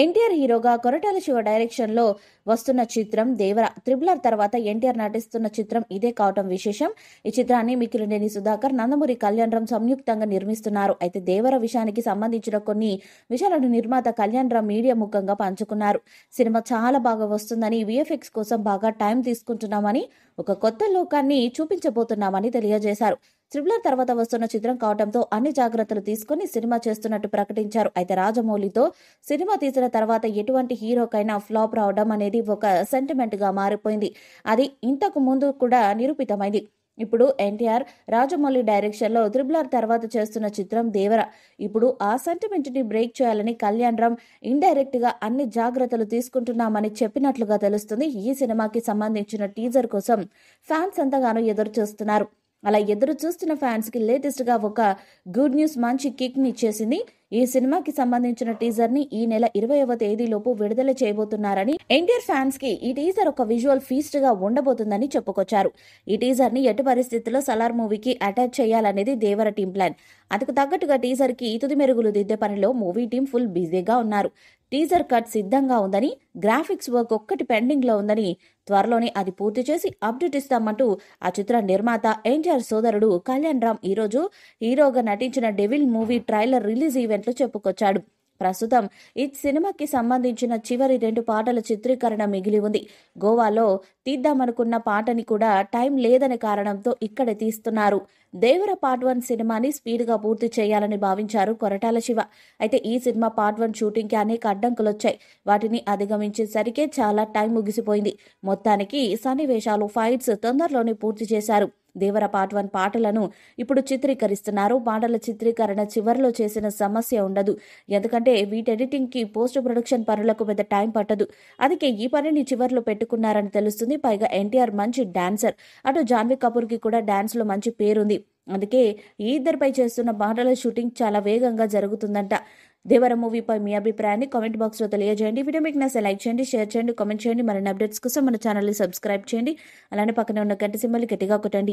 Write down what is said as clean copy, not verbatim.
ఎన్టీఆర్ హీరోగా కొరటాల శివ డైరెక్షన్ లో వస్తున్న చిత్రం దేవర. త్రిబులర్ తర్వాత ఎన్టీఆర్ నటిస్తున్న చిత్రం ఇదే కావటం విశేషం. ఈ చిత్రాన్ని మిక్కిలినేని సుధాకర్, నందమూరి కళ్యాణ్ సంయుక్తంగా నిర్మిస్తున్నారు. అయితే దేవర విషయానికి సంబంధించిన కొన్ని విషయాలను నిర్మాత కళ్యాణ్ మీడియా ముఖంగా పంచుకున్నారు. సినిమా చాలా బాగా వస్తుందని, విఎఫ్ఎక్స్ కోసం బాగా టైం తీసుకుంటున్నామని, ఒక కొత్త లోకాన్ని చూపించబోతున్నామని తెలియజేశారు. త్రిబులర్ తర్వాత వస్తున్న చిత్రం కావడంతో అన్ని జాగ్రత్తలు తీసుకుని సినిమా చేస్తున్నట్టు ప్రకటించారు. అయితే రాజమౌళితో సినిమా తీసిన తర్వాత ఎటువంటి హీరోకైనా ఫ్లాప్ రావడం అనేది ఒక సెంటిమెంట్ గా మారిపోయింది. అది ఇంతకు ముందు కూడా నిరూపితమైంది. ఇప్పుడు ఎన్టీఆర్ రాజమౌళి డైరెక్షన్ లో త్రిబులర్ తర్వాత చేస్తున్న చిత్రం దేవర. ఇప్పుడు ఆ సెంటిమెంట్ ని బ్రేక్ చేయాలని కళ్యాణ్ ఇండైరెక్ట్ గా అన్ని జాగ్రత్తలు తీసుకుంటున్నామని చెప్పినట్లుగా తెలుస్తుంది. ఈ సినిమాకి సంబంధించిన టీజర్ కోసం ఫ్యాన్స్ ఎంతగానో ఎదురు చూస్తున్నారు. అలా ఎదురు చూస్తున్న ఫ్యాన్స్ కి లేటెస్ట్ గా ఒక గుడ్ న్యూస్ మంచి కిక్ ని ఇచ్చేసింది. ఈ సినిమాకి సంబంధించిన టీజర్ ని ఈ నెల 20వ తేదీలోపు విడుదల చేయబోతున్నారని, ఎన్టీఆర్ ఫ్యాన్స్ కి ఈ టీజర్ ఒక విజువల్ ఫీస్ట్ గా ఉండబోతుందని చెప్పుకొచ్చారు. ఈ టీజర్ ని ఎటు పరిస్థితుల్లో సలార్ మూవీకి అటాచ్ చేయాలనేది దేవర టీం ప్లాన్. అందుకు తగ్గట్టుగా టీజర్ కి తుది మెరుగులు దిద్దే పనిలో మూవీ టీం ఫుల్ బిజీగా ఉన్నారు. టీజర్ కట్ సిద్ధంగా ఉందని, గ్రాఫిక్స్ వర్క్ ఒక్కటి పెండింగ్ లో ఉందని, త్వరలోనే అది పూర్తి చేసి అప్డేట్ ఇస్తామంటూ ఆ చిత్ర నిర్మాత ఎన్టీఆర్ సోదరుడు కళ్యాణ్ ఈ రోజు హీరోగా నటించిన devil movie trailer release event లో చెప్పుకొచ్చాడు. ప్రస్తుతం ఈ సినిమాకి సంబంధించిన చివరి 2 పాటల చిత్రీకరణ మిగిలి ఉంది. గోవాలో తీద్దామనుకున్న పాటని కూడా టైం లేదనే కారణంతో ఇక్కడ తీస్తున్నారు. దేవర పార్ట్ 1 సినిమాని స్పీడ్ గా పూర్తి చేయాలని భావించారు కొరటాల శివ. అయితే ఈ సినిమా పార్ట్ 1 షూటింగ్ కి అనేక అడ్డంకులు వచ్చాయి. వాటిని అధిగమించేసరికే చాలా టైం ముగిసిపోయింది. మొత్తానికి సన్నివేశాలు, ఫైట్స్ తొందరలోనే పూర్తి చేశారు. దేవర పార్ట్ 1 పాటలను ఇప్పుడు చిత్రీకరిస్తున్నారు. పాటల చిత్రీకరణ చివరిలో చేసిన సమస్య ఉండదు. ఎందుకంటే వీటి ఎడిటింగ్ కి పోస్ట్ ప్రొడక్షన్ పనులకు పెద్ద టైం పట్టదు. అందుకే ఈ పనిని చివరిలో పెట్టుకున్నారని తెలుస్తుంది. పైగా ఎన్టీఆర్ మంచి డాన్సర్. అటు జాన్వీ కపూర్ కి కూడా డాన్స్ లో మంచి పేరుంది. అందుకే ఈ ఇద్దరిపై చేస్తున్న పాటల షూటింగ్ చాలా వేగంగా జరుగుతుందంట. దేవర మూవీపై మీ అభిప్రాయాన్ని కామెంట్ బాక్స్ లో తెలియజేయండి. వీడియో మీకు నచ్చితే లైక్ చేయండి, షేర్ చేయండి, కామెంట్ చేయండి. మరిన్ని అప్డేట్స్ కోసం మన ఛానల్ ని సబ్స్క్రైబ్ చేయండి. అలానే పక్కనే ఉన్న గంట సింబల్ గట్టిగా కొట్టండి.